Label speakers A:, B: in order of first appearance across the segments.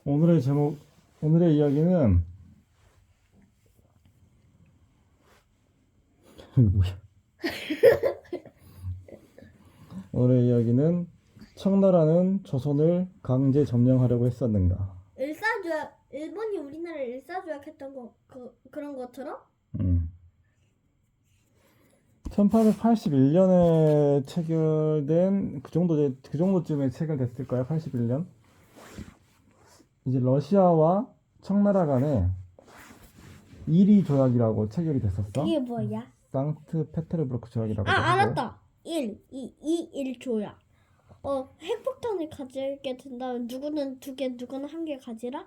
A: 오늘의 제목, 오늘의 이야기는 이거 뭐야? 오늘의 이야기는 청나라는 조선을 강제 점령하려고 했었는가?
B: 일사조약 일본이 우리나라를 일사조약했던 그런 것처럼?
A: 1881년에 체결된 그 정도쯤에 체결됐을까요? 81년. 이제 러시아와 청나라 간에 이리 조약이라고 체결이 됐었어.
B: 이게 뭐야?
A: 상트페테르부르크 조약이라고 하고.
B: 알았다. 1 조약. 핵폭탄을 가지게 된다면 누구는 2개, 누구는 1개 가지라?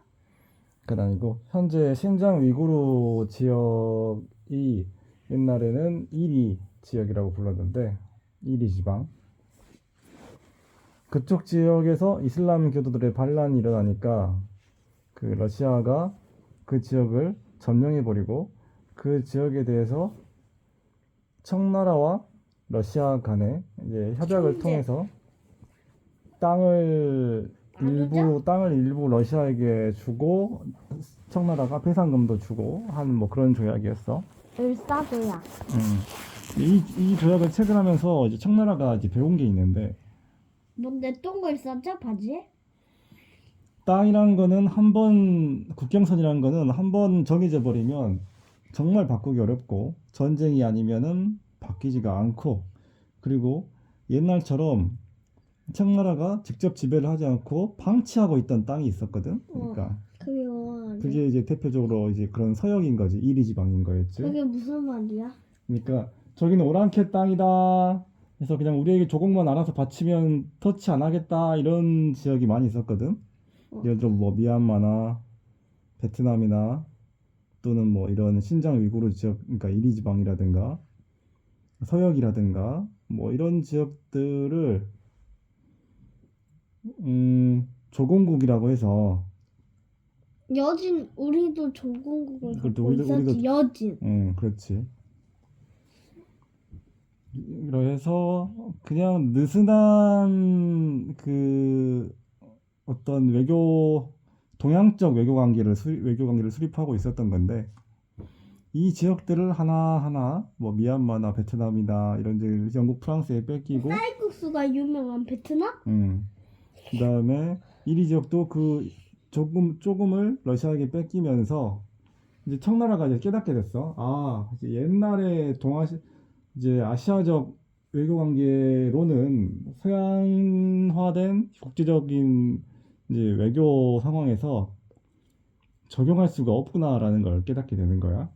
A: 그건 아니고 현재 신장 위구르 지역이 옛날에는 이리 지역이라고 불렀는데 이리 지방 그쪽 지역에서 이슬람 교도들의 반란이 일어나니까 그 러시아가 그 지역을 점령해버리고 그 지역에 대해서 청나라와 러시아 간에 이제 협약을
B: 총재.
A: 통해서 땅을 일부 러시아에게 주고 청나라가 배상금도 주고 한 뭐 그런 조약이었어.
B: 일사조약.
A: 이 조약을 체결하면서 이제 청나라가 이제 배운 게 있는데
B: 뭔데 동글 싸죠 바지에?
A: 땅이란 거는 국경선이란 거는 한 번 정해져 버리면 정말 바꾸기 어렵고 전쟁이 아니면은 바뀌지가 않고 그리고 옛날처럼 청나라가 직접 지배를 하지 않고 방치하고 있던 땅이 있었거든. 그러니까 그게 이제 대표적으로 이제 그런 서역인 거지. 이리 지방인 거였지.
B: 그게 무슨 말이야?
A: 그러니까 저기는 오랑캐 땅이다. 그래서 그냥 우리에게 조공만 알아서 바치면 터치 안 하겠다 이런 지역이 많이 있었거든. 예를 들어 뭐 미얀마나 베트남이나 또는 뭐 이런 신장 위구르 지역, 그러니까 이리 지방이라든가 서역이라든가 뭐 이런 지역들을 조공국이라고 해서
B: 우리도 조공국을
A: 그것도
B: 갖고 있었지. 여진.
A: 그렇지. 그래서 그냥 느슨한 그 어떤 동양적 외교 관계를 수립하고 있었던 건데 이 지역들을 하나하나 뭐 미얀마나 베트남이나 이런 데 영국 프랑스에 뺏기고
B: 쌀국수가 유명한 베트남?
A: 그다음에 이리 지역도 그 조금을 러시아에게 뺏기면서 이제 청나라가 이제 깨닫게 됐어. 아, 이제 옛날에 이제 아시아적 외교 관계로는 서양화된 국제적인 이제 외교 상황에서 적용할 수가 없구나라는 걸 깨닫게 되는 거야.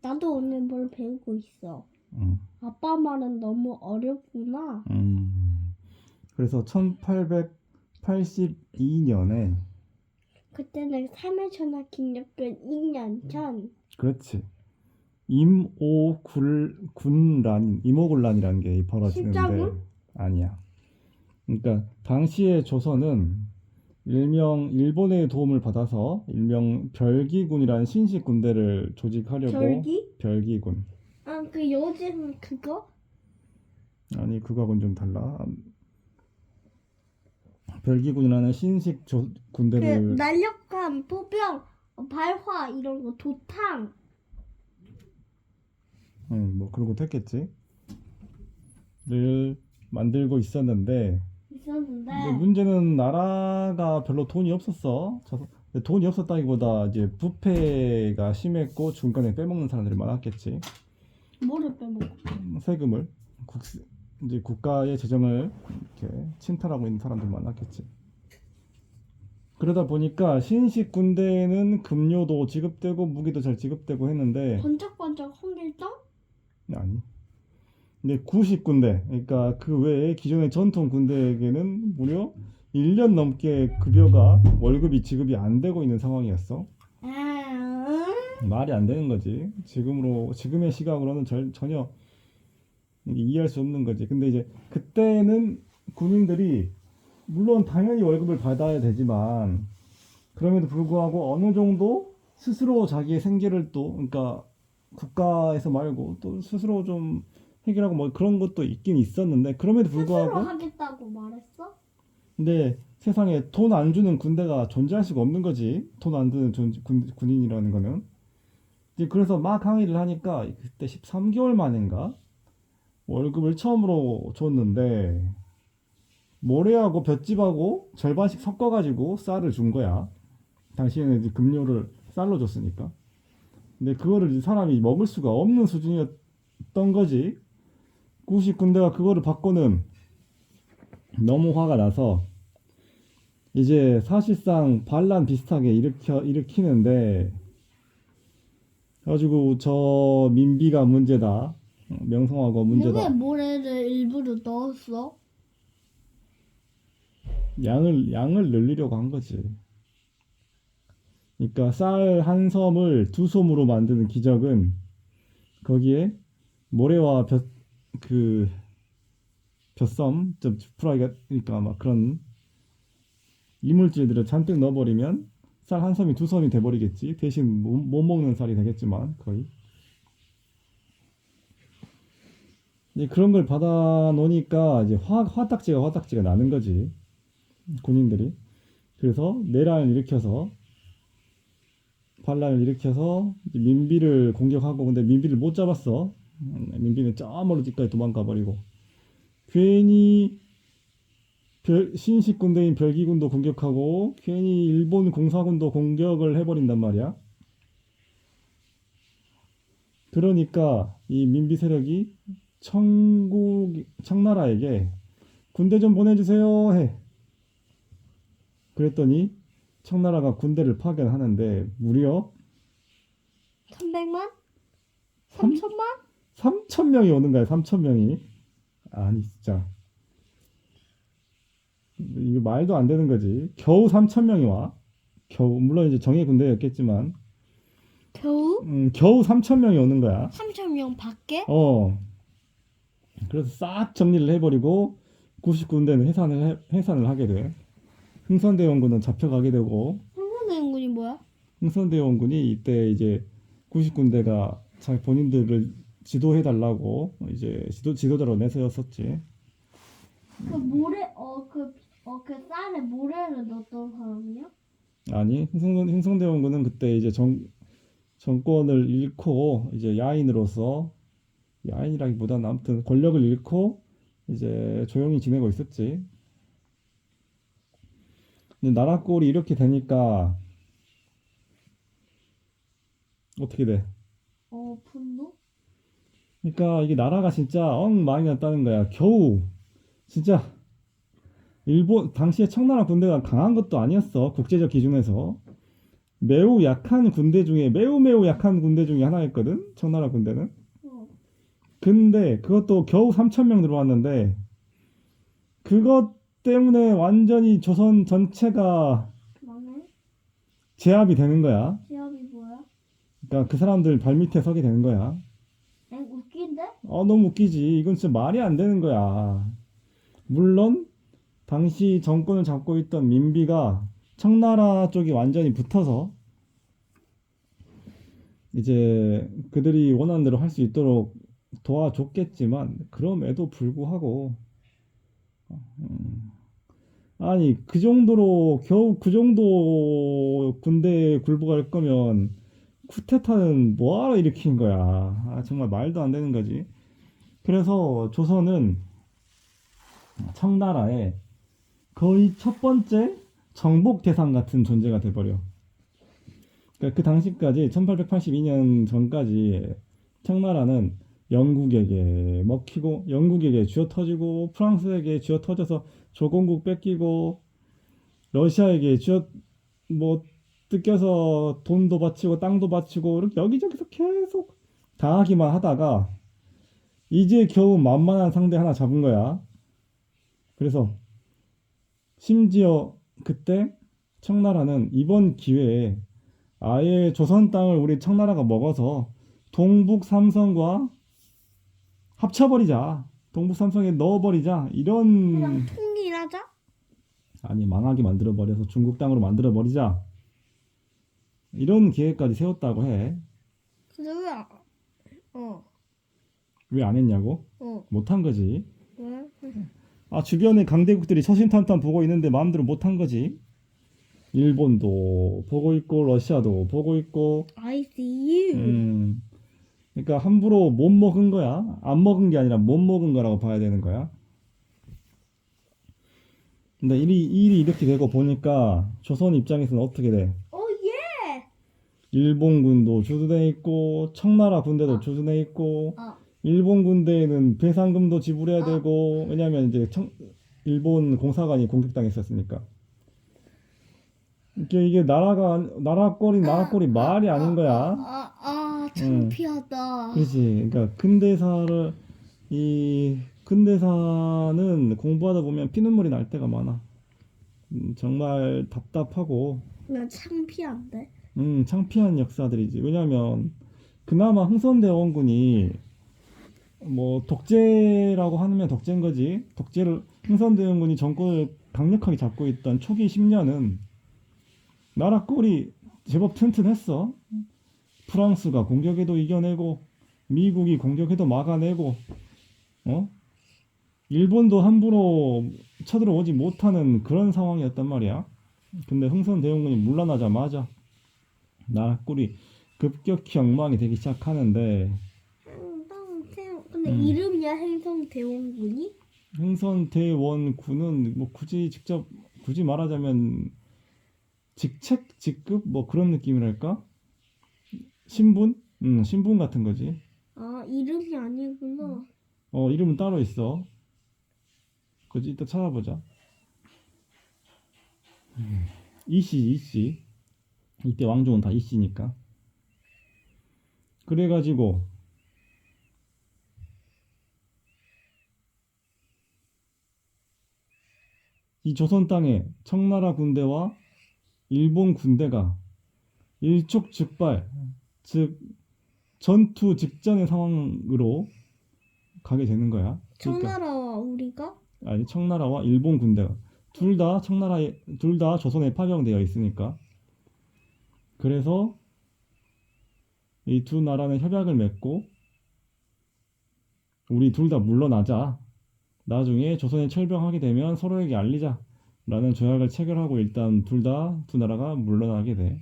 B: 나도 오늘 뭘 배우고 있어.
A: 음.
B: 아빠 말은 너무 어렵구나.
A: 그래서 1882년에
B: 그때는 3일 전학 김력근 2년 전.
A: 그렇지. 임오군란이라는 게 벌어지는데
B: 십자군?
A: 아니야. 그러니까 당시의 조선은 일명 일본의 도움을 받아서 일명 별기군이라는 신식 군대를 조직하려고 별기군.
B: 그 요즘 그거?
A: 아니 그거하고는 좀 달라. 별기군이라는 신식
B: 그
A: 군대를
B: 날렵함, 포병, 발화 이런 거 도탕.
A: 뭐 그런 것도 했겠지. 를 만들고 있었는데 근데 문제는 나라가 별로 돈이 없었어. 돈이 없었다기보다 이제 부패가 심했고 중간에 빼먹는 사람들이 많았겠지.
B: 뭐를 빼먹어?
A: 세금을 이제 국가의 재정을 이렇게 침탈하고 있는 사람들이 많았겠지. 그러다 보니까 신식 군대에는 급료도 지급되고 무기도 잘 지급되고 했는데
B: 번쩍번쩍 홍길동?
A: 아니. 근데 구식 군대, 그러니까 그 외에 기존의 전통 군대에게는 무려 1년 넘게 월급이 지급이 안 되고 있는 상황이었어. 말이 안 되는 거지. 지금의 시각으로는 전혀 이해할 수 없는 거지. 근데 이제 그때는 군인들이 물론 당연히 월급을 받아야 되지만 그럼에도 불구하고 어느 정도 스스로 자기의 생계를 그러니까 국가에서 말고 또 스스로 좀 해결하고 뭐 그런 것도 있긴 있었는데 그럼에도 불구하고
B: 스스로 하겠다고 말했어?
A: 근데 세상에 돈 안 주는 군대가 존재할 수가 없는 거지. 돈 안 드는 군인이라는 거는. 이제 그래서 막 항의를 하니까 그때 13개월 만인가 월급을 처음으로 줬는데 모래하고 볏짚하고 절반씩 섞어가지고 쌀을 준 거야. 당시에는 이제 급료를 쌀로 줬으니까. 근데 그거를 이 사람이 먹을 수가 없는 수준이었던 거지. 구식 군대가 그거를 받고는 너무 화가 나서 이제 사실상 반란 비슷하게 일으키는데 가지고 저 민비가 문제다. 명성황후가
B: 근데 왜
A: 문제다.
B: 모래를 일부러 넣었어?
A: 양을 늘리려고 한 거지. 그러니까 쌀 한 섬을 두 솜으로 만드는 기적은 거기에 모래와 그 벼섬, 좀 지푸라기가 그러니까 막 그런 이물질들을 잔뜩 넣어버리면 쌀 한 섬이 두 섬이 돼버리겠지. 대신 못 먹는 쌀이 되겠지만 거의. 이제 그런 걸 받아 놓으니까 이제 화딱지가 나는 거지. 군인들이. 그래서 내란을 일으켜서 반란을 일으켜서 이제 민비를 공격하고 근데 민비를 못 잡았어. 민비는 저 멀리까지 도망가 버리고 괜히 신식 군대인 별기군도 공격하고 괜히 일본 공사군도 공격을 해버린단 말이야. 그러니까 이 민비 세력이 청나라에게 군대 좀 보내주세요 해. 그랬더니 청나라가 군대를 파견하는데 무려
B: 300만?
A: 3,
B: 3천만?
A: 3천 명이 오는 거야. 3천 명이. 아니 진짜 이거 말도 안 되는 거지. 겨우 3천 명이 와. 겨우 물론 이제 정예 군대였겠지만
B: 겨우?
A: 겨우 3천 명이 오는 거야.
B: 3,000명 밖에?
A: 그래서 싹 정리를 해버리고 99군대는 해산을 하게 돼. 흥선대원군은 잡혀가게 되고
B: 흥선대원군이 뭐야?
A: 흥선대원군이 이때 이제 99군대가 자기 본인들을 지도해 달라고 이제 지도자로 내세웠었지.
B: 그 모래 그 쌀에 모래를 넣었던 사람이야?
A: 아니 흥선대원군은 그때 이제 정권을 잃고 이제 야인이라기보다는 아무튼 권력을 잃고 이제 조용히 지내고 있었지. 근데 나라 꼴이 이렇게 되니까 어떻게 돼?
B: 분노?
A: 그러니까 이게 나라가 진짜 엉망이 났다는 거야. 겨우 진짜 일본 당시에 청나라 군대가 강한 것도 아니었어. 국제적 기준에서 매우 약한 군대 중에 매우 약한 군대 중에 하나였거든. 청나라 군대는.
B: 어.
A: 근데 그것도 겨우 3천 명 들어왔는데 그것 때문에 완전히 조선 전체가
B: 망해?
A: 제압이 되는 거야.
B: 시합이 뭐야?
A: 그러니까 그 사람들 발밑에 서게 되는 거야.
B: 웃긴데?
A: 너무 웃기지. 이건 진짜 말이 안 되는 거야. 물론 당시 정권을 잡고 있던 민비가 청나라 쪽이 완전히 붙어서 이제 그들이 원하는 대로 할 수 있도록 도와줬겠지만 그럼에도 불구하고 아니 그 정도로 겨우 그 정도 군대에 굴복할 거면 쿠데타는 뭐하러 일으킨 거야. 정말 말도 안 되는 거지. 그래서 조선은 청나라에 거의 첫 번째 정복 대상 같은 존재가 돼버려. 그러니까 그 당시까지 1882년 전까지 청나라는 영국에게 먹히고 영국에게 쥐어 터지고 프랑스에게 쥐어 터져서 조공국 뺏기고 러시아에게 쥐어 뭐 뜯겨서 돈도 바치고 땅도 바치고 이렇게 여기저기서 계속 당하기만 하다가 이제 겨우 만만한 상대 하나 잡은 거야. 그래서 심지어 그때 청나라는 이번 기회에 아예 조선 땅을 우리 청나라가 먹어서 동북 삼성과 합쳐버리자. 동북 삼성에 넣어버리자. 이런
B: 그냥 통일하자?
A: 아니 망하게 만들어버려서 중국 땅으로 만들어버리자. 이런 계획까지 세웠다고 해.
B: 근데
A: 왜 안 했냐고?
B: 어.
A: 못한 거지.
B: 왜?
A: 주변에 강대국들이 서신탄탄 보고 있는데 마음대로 못한 거지. 일본도 보고 있고 러시아도 보고 있고.
B: I see you.
A: 그러니까 함부로 못 먹은 거야. 안 먹은 게 아니라 못 먹은 거라고 봐야 되는 거야. 근데 일이 이렇게 되고 보니까 조선 입장에서는 어떻게 돼?
B: 예.
A: 일본군도 주둔해 있고 청나라 군대도 주둔해 있고 일본 군대에는 배상금도 지불해야 되고 왜냐면 이제 일본 공사관이 공격당했었으니까 이게 나라 꼴이 말이 아닌 거야.
B: 창피하다.
A: 그렇지. 그러니까 이 근대사는 공부하다 보면 피눈물이 날 때가 많아. 정말 답답하고
B: 나 창피한데.
A: 창피한 역사들이지. 왜냐면 그나마 흥선대원군이 뭐 독재라고 하면 독재인 거지. 흥선대원군이 정권을 강력하게 잡고 있던 초기 10년은 나라 꼴이 제법 튼튼했어. 프랑스가 공격해도 이겨내고 미국이 공격해도 막아내고 일본도 함부로 쳐들어오지 못하는 그런 상황이었단 말이야. 근데 흥선대원군이 물러나자마자 나라 꼴이 급격히 엉망이 되기 시작하는데
B: 근데 이름이야 행성대원군이?
A: 흥선대원군은 뭐 굳이 말하자면 직급 뭐 그런 느낌이랄까? 신분? 신분 같은 거지.
B: 이름이 아니구나.
A: 이름은 따로 있어. 그지? 이따 찾아보자. 이씨. 이때 왕족은 다 이씨니까. 그래가지고 이 조선 땅에 청나라 군대와 일본 군대가 일촉즉발, 즉 전투 직전의 상황으로 가게 되는 거야. 그러니까,
B: 청나라와 우리가?
A: 아니 청나라와 일본 군대가 둘 다 조선에 파병되어 있으니까. 그래서 이 두 나라는 협약을 맺고 우리 둘 다 물러나자. 나중에 조선에 철병하게 되면 서로에게 알리자. 라는 조약을 체결하고 일단 두 나라가 물러나게 돼.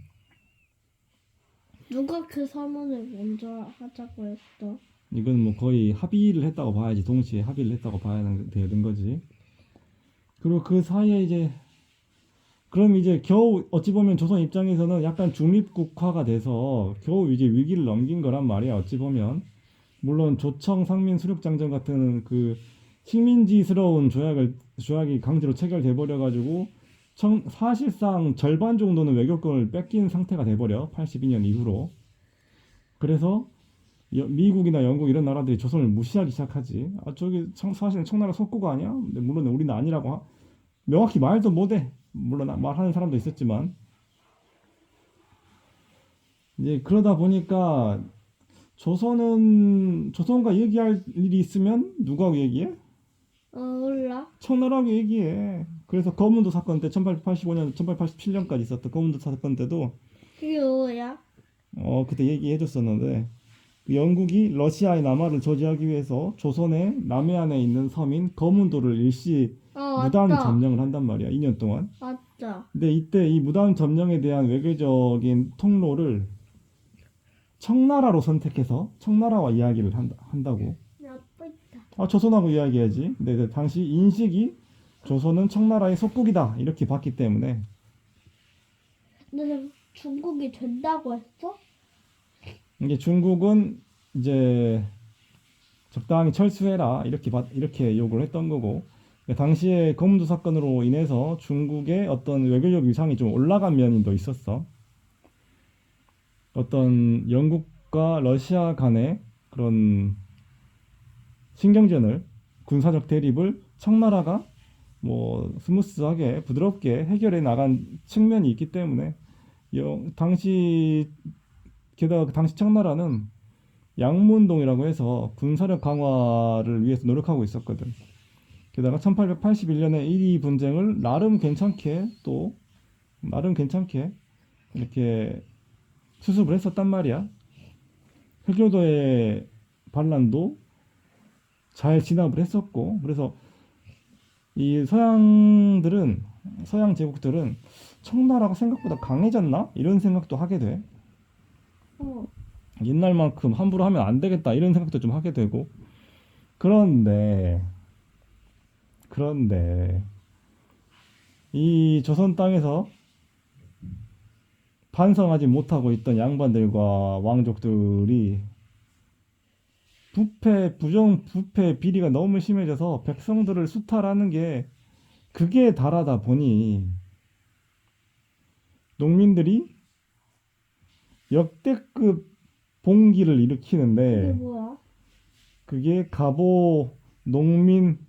B: 누가 그 선언을 먼저 하자고 했어?
A: 이건 뭐 거의 합의를 했다고 봐야지. 동시에 합의를 했다고 봐야 되는 거지. 그리고 그 사이에 그럼 이제 겨우 어찌 보면 조선 입장에서는 약간 중립국화가 돼서 겨우 이제 위기를 넘긴 거란 말이야. 어찌 보면 물론 조청 상민 수륙장전 같은 그 식민지스러운 조약이 강제로 체결돼 버려 가지고 사실상 절반 정도는 외교권을 뺏긴 상태가 돼 버려. 82년 이후로. 그래서 미국이나 영국 이런 나라들이 조선을 무시하기 시작하지. 저기 사실 청나라 속구가 아니야? 근데 물론 우리는 아니라고 명확히 말도 못해. 물론 말하는 사람도 있었지만 이제 그러다 보니까 조선과 얘기할 일이 있으면 누구하고 얘기해?
B: 몰라.
A: 청나라하고 얘기해. 그래서 거문도 사건 때 1885년, 1887년까지 있었던 거문도 사건 때도
B: 그게 뭐야?
A: 그때 얘기해줬었는데 영국이 러시아의 남하를 저지하기 위해서 조선의 남해안에 있는 섬인 거문도를 일시 무단
B: 맞다.
A: 점령을 한단 말이야. 2년 동안.
B: 맞다.
A: 근데 이때 이 무단 점령에 대한 외교적인 통로를 청나라로 선택해서 청나라와 이야기를 한다고.
B: 나쁘다.
A: 조선하고 이야기해야지. 근데 당시 인식이 조선은 청나라의 속국이다 이렇게 봤기 때문에.
B: 근데 중국이 된다고 했어?
A: 이게 중국은 이제 적당히 철수해라 이렇게 요구를 했던 거고. 당시에 거문도 사건으로 인해서 중국의 어떤 외교적 위상이 좀 올라간 면이 또 있었어. 어떤 영국과 러시아 간의 그런 신경전을 군사적 대립을 청나라가 뭐 스무스하게 부드럽게 해결해 나간 측면이 있기 때문에 게다가 당시 청나라는 양문동이라고 해서 군사력 강화를 위해서 노력하고 있었거든. 게다가 1881년에 1위 분쟁을 나름 괜찮게 이렇게 수습을 했었단 말이야. 흑교도의 반란도 잘 진압을 했었고, 그래서 이 서양 제국들은 청나라가 생각보다 강해졌나? 이런 생각도 하게 돼.
B: 어.
A: 옛날만큼 함부로 하면 안 되겠다 이런 생각도 좀 하게 되고. 그런데 그런데 이 조선 땅에서 반성하지 못하고 있던 양반들과 왕족들이 부패 비리가 너무 심해져서 백성들을 수탈하는 게 그게 달하다 보니 농민들이 역대급 봉기를
B: 그게
A: 일으키는데
B: 뭐야?
A: 그게 갑오 농민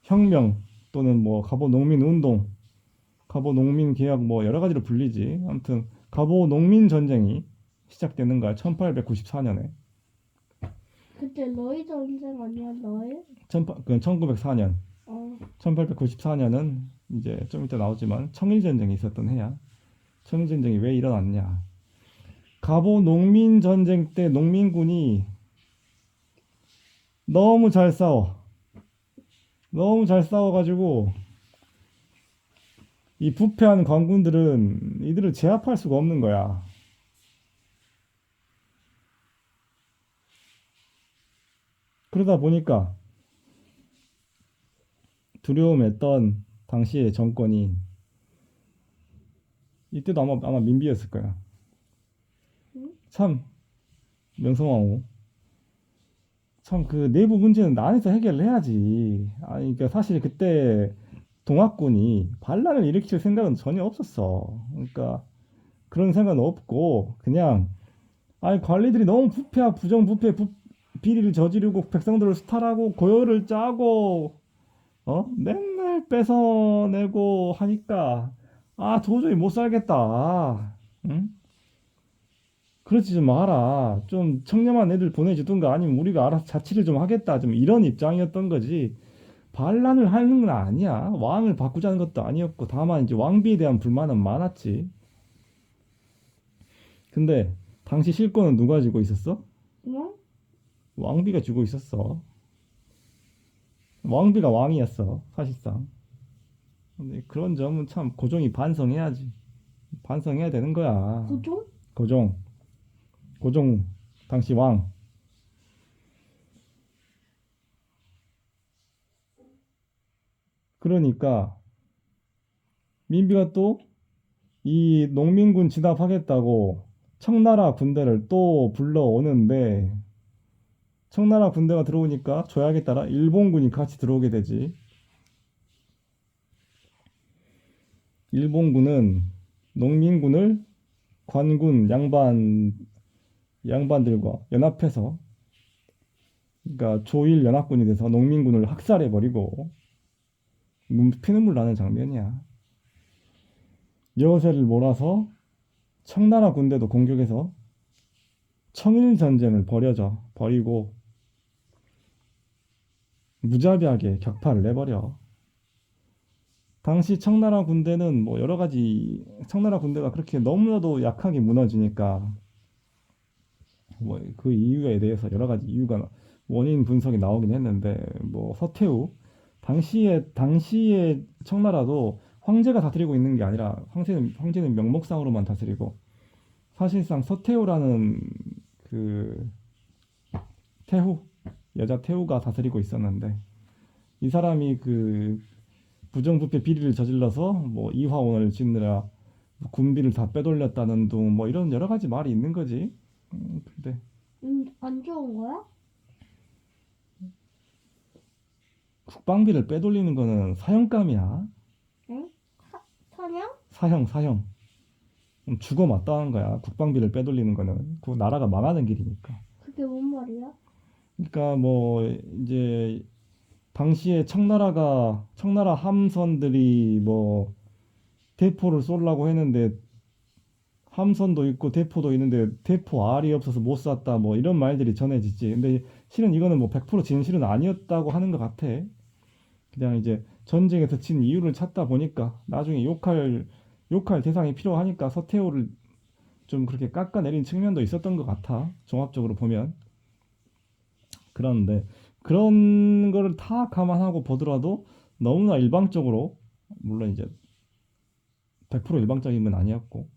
A: 혁명 또는 뭐 갑오 농민 운동, 갑오 농민 개혁 뭐 여러 가지로 불리지. 아무튼 갑오 농민 전쟁이 시작되는 거야. 1894년에.
B: 그때 너희 전쟁 아니야, 너희?
A: 그 1904년.
B: 어.
A: 1894년은 이제 좀 이따 나오지만 청일전쟁이 있었던 해야. 청일전쟁이 왜 일어났냐? 갑오 농민전쟁 때 농민군이 너무 잘 싸워. 너무 잘 싸워가지고 이 부패한 관군들은 이들을 제압할 수가 없는 거야. 그러다 보니까 두려움했던 당시의 정권이 이때도 아마 민비였을 거야.
B: 응?
A: 참 명성황후 참 그 내부 문제는 안에서 해결을 해야지. 아니 그러니까 사실 그때 동학군이 반란을 일으킬 생각은 전혀 없었어. 그러니까 그런 생각은 없고 그냥 아니 관리들이 너무 부정부패 비리를 저지르고 백성들을 수탈하고 고열을 짜고 맨날 뺏어내고 하니까 아 도저히 못 살겠다. 응? 그러지 좀 마라. 좀 청렴한 애들 보내주든가 아니면 우리가 알아서 자치를 좀 하겠다. 좀 이런 입장이었던 거지. 반란을 하는 건 아니야. 왕을 바꾸자는 것도 아니었고 다만 이제 왕비에 대한 불만은 많았지. 근데 당시 실권은 누가 쥐고 있었어?
B: 뭐?
A: 왕비가 쥐고 있었어. 왕비가 왕이었어 사실상. 근데 그런 점은 참 고종이 반성해야지. 반성해야 되는 거야.
B: 고종?
A: 고종 당시 왕. 그러니까 민비가 또 이 농민군 진압하겠다고 청나라 군대를 또 불러오는데 청나라 군대가 들어오니까 조약에 따라 일본군이 같이 들어오게 되지. 일본군은 농민군을 관군 양반들과 연합해서 그러니까 조일 연합군이 돼서 농민군을 학살해 버리고 피눈물 나는 장면이야. 여세를 몰아서 청나라 군대도 공격해서 청일 전쟁을 버리고 무자비하게 격파를 내버려. 당시 청나라 군대는 뭐 여러 가지 청나라 군대가 그렇게 너무나도 약하게 무너지니까 뭐 그 이유에 대해서 여러 가지 이유가 원인 분석이 나오긴 했는데 뭐 서태후 당시에 청나라도 황제가 다스리고 있는 게 아니라 황제는 명목상으로만 다스리고 사실상 서태후라는 그 태후 여자 태후가 다스리고 있었는데 이 사람이 그 부정부패 비리를 저질러서 뭐 이화원을 짓느라 군비를 다 빼돌렸다는 둥 뭐 이런 여러 가지 말이 있는 거지. 근데
B: 안 좋은 거야?
A: 국방비를 빼돌리는 거는 사형감이야.
B: 응? 사냥?
A: 사형. 죽어 마땅한 거야. 국방비를 빼돌리는 거는 그 나라가 망하는 길이니까.
B: 그게 뭔 말이야?
A: 그러니까 뭐 이제 당시에 청나라 함선들이 뭐 대포를 쏘려고 했는데 함선도 있고 대포도 있는데 대포 알이 없어서 못 쐈다 뭐 이런 말들이 전해지지. 근데 실은 이거는 뭐 100% 진실은 아니었다고 하는 것 같아. 그냥 이제 전쟁에서 진 이유를 찾다 보니까 나중에 욕할 대상이 필요하니까 서태후를 좀 그렇게 깎아내린 측면도 있었던 것 같아. 종합적으로 보면. 그런데 그런 거를 다 감안하고 보더라도 너무나 일방적으로, 물론 이제 100% 일방적인 건 아니었고,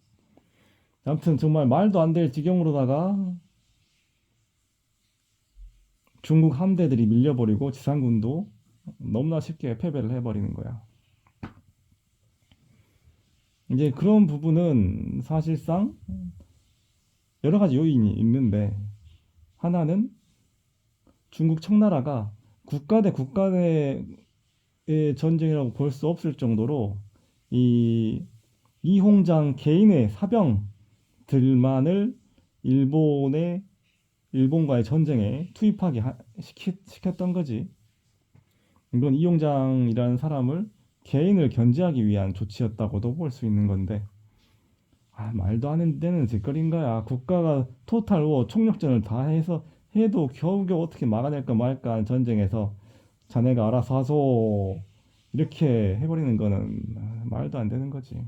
A: 아무튼 정말 말도 안 될 지경으로다가 중국 함대들이 밀려버리고 지상군도 너무나 쉽게 패배를 해버리는 거야. 이제 그런 부분은 사실상 여러 가지 요인이 있는데, 하나는 중국 청나라가 국가 대 국가 의 전쟁이라고 볼 수 없을 정도로 이 이홍장 개인의 사병들만을 일본의 일본과의 전쟁에 투입하게 시켰던 거지. 이건 이홍장이라는 사람을 개인을 견제하기 위한 조치였다고도 볼 수 있는 건데, 말도 안 되는 짓거리인 거야. 국가가 토탈 워 총력전을 다 해서 해도 겨우겨우 어떻게 막아낼까 말까 하는 전쟁에서 자네가 알아서 하소 이렇게 해버리는 거는 말도 안 되는 거지.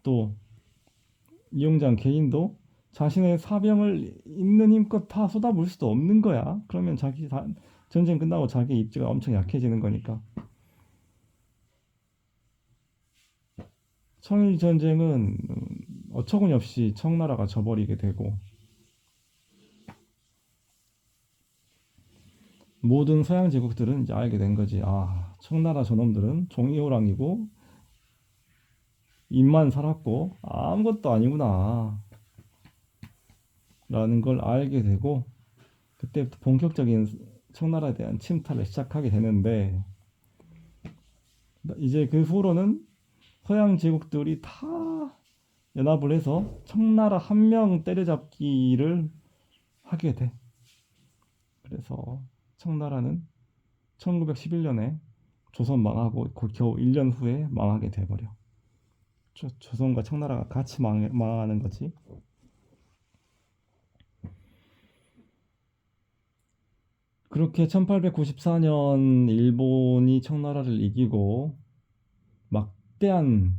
A: 또 이용장 개인도 자신의 사병을 있는 힘껏 다 쏟아부을 수도 없는 거야. 그러면 전쟁 끝나고 자기 입지가 엄청 약해지는 거니까. 청일 전쟁은 어처구니없이 청나라가 져버리게 되고, 모든 서양 제국들은 이제 알게 된 거지. 청나라 저놈들은 종이호랑이고 입만 살았고 아무것도 아니구나 라는 걸 알게 되고, 그때부터 본격적인 청나라에 대한 침탈을 시작하게 되는데, 이제 그 후로는 서양 제국들이 다 연합을 해서 청나라 한 명 때려잡기를 하게 돼. 그래서 청나라는 1911년에 조선 망하고 겨우 1년 후에 망하게 돼버려. 조선과 청나라가 같이 망하는 거지. 그렇게 1894년 일본이 청나라를 이기고 막대한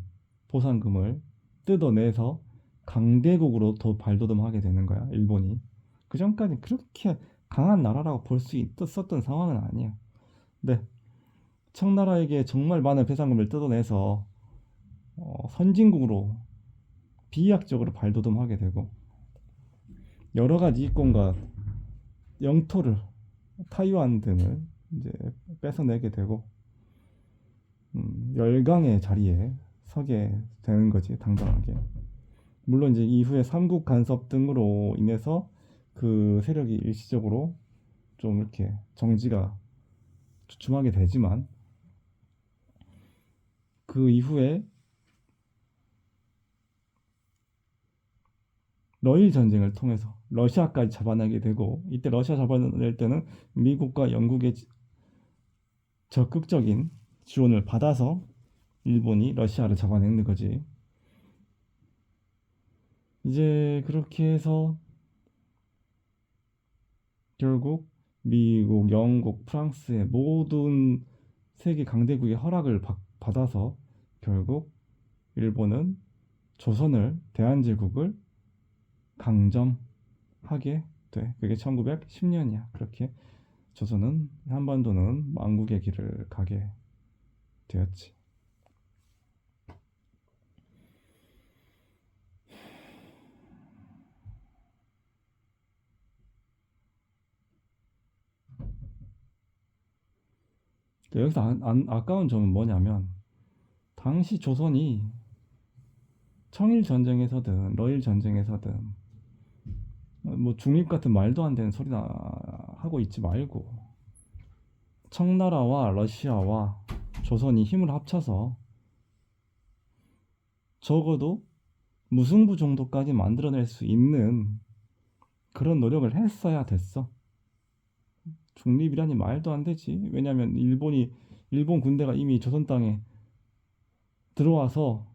A: 보상금을 뜯어내서 강대국으로 더 발돋움하게 되는 거야, 일본이. 그 전까지 그렇게 강한 나라라고 볼 수 있었던 상황은 아니야. 근데 청나라에게 정말 많은 배상금을 뜯어내서 선진국으로 비약적으로 발돋움하게 되고, 여러 가지 이권과 영토를, 타이완 등을 이제 뺏어내게 되고, 열강의 자리에 서게 되는 거지, 당당하게. 물론 이제 이후에 삼국 간섭 등으로 인해서 그 세력이 일시적으로 좀 이렇게 정지가 주춤하게 되지만, 그 이후에 러일 전쟁을 통해서 러시아까지 잡아내게 되고, 이때 러시아 잡아낼 때는 미국과 영국의 적극적인 지원을 받아서 일본이 러시아를 잡아내는 거지. 이제 그렇게 해서 결국 미국, 영국, 프랑스의 모든 세계 강대국의 허락을 받아서 결국 일본은 조선을, 대한제국을 강점하게 돼. 그게 1910년이야. 그렇게 조선은, 한반도는 망국의 길을 가게 되었지. 여기서 아까운 점은 뭐냐면, 당시 조선이 청일 전쟁에서든 러일 전쟁에서든 뭐 중립 같은 말도 안 되는 소리나 하고 있지 말고, 청나라와 러시아와 조선이 힘을 합쳐서 적어도 무승부 정도까지 만들어낼 수 있는 그런 노력을 했어야 됐어. 중립이라니 말도 안 되지. 왜냐면 일본 군대가 이미 조선 땅에 들어와서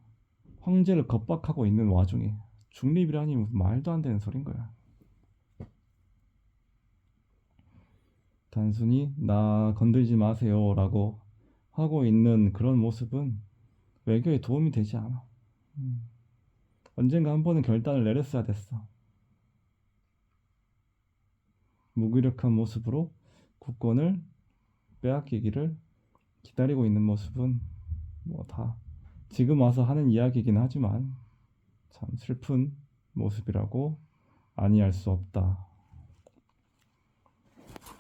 A: 황제를 겁박하고 있는 와중에 중립이라니 무슨 말도 안 되는 소린 거야. 단순히 나 건들지 마세요라고 하고 있는 그런 모습은 외교에 도움이 되지 않아. 언젠가 한 번은 결단을 내렸어야 됐어. 무기력한 모습으로 국권을 빼앗기기를 기다리고 있는 모습은 뭐 다 지금 와서 하는 이야기이긴 하지만 참 슬픈 모습이라고 아니할 수 없다.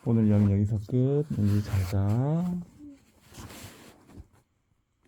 A: 오늘 영상 여기서 끝. 이제 잘 자.